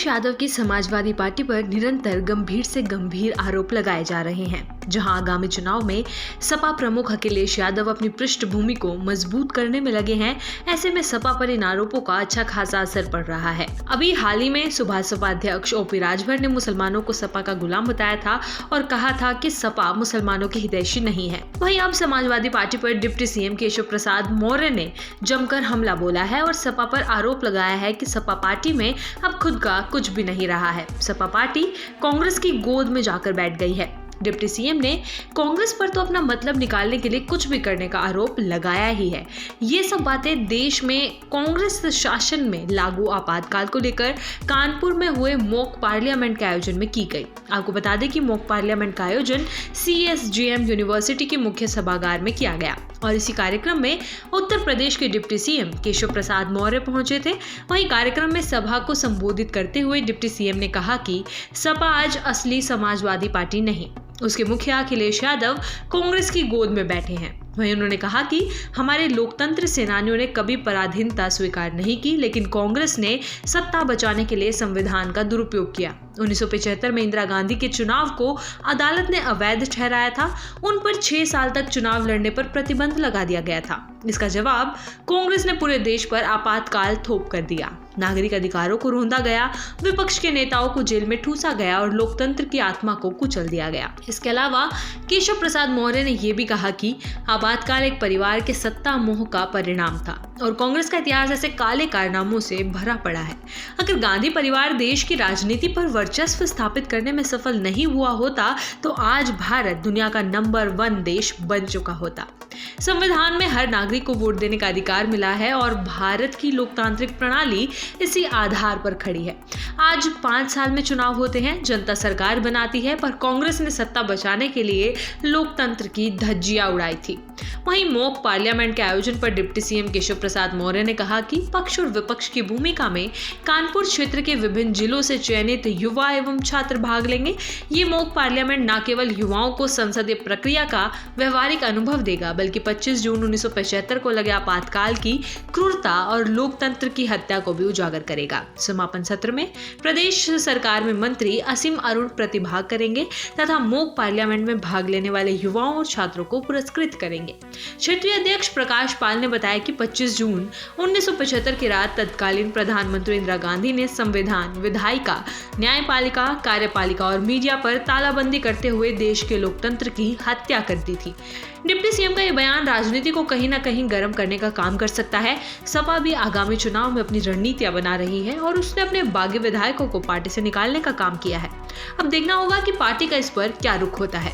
अखिलेश यादव की समाजवादी पार्टी पर निरंतर गंभीर से गंभीर आरोप लगाए जा रहे हैं। जहां आगामी चुनाव में सपा प्रमुख अखिलेश यादव अपनी पृष्ठभूमि को मजबूत करने में लगे हैं, ऐसे में सपा पर इन आरोपों का अच्छा खासा असर पड़ रहा है। अभी हाल ही में सुबह सपा अध्यक्ष ओपी राजभर ने मुसलमानों को सपा का गुलाम बताया था और कहा था कि सपा मुसलमानों की हितैषी नहीं है। वहीं अब समाजवादी पार्टी पर डिप्टी सीएम केशव प्रसाद मौर्य ने जमकर हमला बोला है और सपा पर आरोप लगाया है कि सपा पार्टी में अब खुद का कुछ भी नहीं रहा है। सपा पार्टी कांग्रेस की गोद में जाकर बैठ गई है। डिप्टी सीएम ने कांग्रेस पर तो अपना मतलब निकालने के लिए कुछ भी करने का आरोप लगाया ही है। ये सब बातें देश में कांग्रेस शासन में लागू आपातकाल को लेकर कानपुर में हुए मॉक पार्लियामेंट के आयोजन में की गई। आपको बता दें कि मॉक पार्लियामेंट का आयोजन CSGM यूनिवर्सिटी के मुख्य सभागार में किया गया और इसी कार्यक्रम में उत्तर प्रदेश के डिप्टी सीएम केशव प्रसाद मौर्य पहुंचे थे। वहीं कार्यक्रम में सभा को संबोधित करते हुए डिप्टी सीएम ने कहा कि सपा आज असली समाजवादी पार्टी नहीं, उसके मुखिया अखिलेश यादव कांग्रेस की गोद में बैठे हैं। वहीं उन्होंने कहा कि हमारे लोकतंत्र सेनानियों ने कभी पराधीनता स्वीकार नहीं की, लेकिन कांग्रेस ने सत्ता बचाने के लिए संविधान का दुरुपयोग किया। 1975 में इंदिरा गांधी के चुनाव को अदालत ने अवैध ठहराया था। उन पर 6 साल तक चुनाव लड़ने पर प्रतिबंध लगा दिया गया था। इसका जवाब कांग्रेस ने पूरे देश पर आपातकाल थोप कर दिया। नागरिक अधिकारों को रोंदा गया, विपक्ष के नेताओं को जेल में ठूसा गया और लोकतंत्र की आत्मा को कुचल दिया गया। इसके अलावा केशव प्रसाद मौर्य ने यह भी कहा कि आपातकाल एक परिवार के सत्ता मोह का परिणाम था और कांग्रेस का इतिहास ऐसे काले कारनामों से भरा पड़ा है। अगर गांधी परिवार देश की राजनीति पर वर्चस्व स्थापित करने में सफल नहीं हुआ होता तो आज भारत दुनिया का नंबर 1 देश बन चुका होता। संविधान में हर नागरिक को वोट देने का अधिकार मिला है और भारत की लोकतांत्रिक प्रणाली इसी आधार पर खड़ी है। आज 5 साल में चुनाव होते हैं, जनता सरकार बनाती है, पर कांग्रेस ने सत्ता बचाने के लिए लोकतंत्र की धज्जियां उड़ाई थी। वहीं मॉक पार्लियामेंट के आयोजन पर डिप्टी सीएम केशव प्रसाद मौर्य ने कहा कि पक्ष और विपक्ष की भूमिका में कानपुर क्षेत्र के विभिन्न जिलों से चयनित युवा एवं छात्र भाग लेंगे। ये मॉक पार्लियामेंट न केवल युवाओं को संसदीय प्रक्रिया का व्यवहारिक अनुभव देगा, बल्कि 25 जून 1975 को लगे आपातकाल की क्रूरता और लोकतंत्र की हत्या को भी उजागर करेगा। समापन सत्र में प्रदेश सरकार में मंत्री असीम अरुण प्रतिभाग करेंगे तथा मॉक पार्लियामेंट में भाग लेने वाले युवाओं और छात्रों को पुरस्कृत करेंगे। क्षेत्रीय अध्यक्ष प्रकाश पाल ने बताया कि 25 जून 1975 की रात तत्कालीन प्रधानमंत्री इंदिरा गांधी ने संविधान, विधायिका, न्यायपालिका, कार्यपालिका और मीडिया पर तालाबंदी करते हुए देश के लोकतंत्र की हत्या कर दी थी। डिप्टी सीएम का यह बयान राजनीति को कहीं ना कहीं गर्म करने का काम कर सकता है। सपा भी आगामी चुनाव में अपनी रणनीतियां बना रही है और उसने अपने बागी विधायकों को पार्टी से निकालने का काम किया है। अब देखना होगा कि पार्टी का इस पर क्या रुख होता है।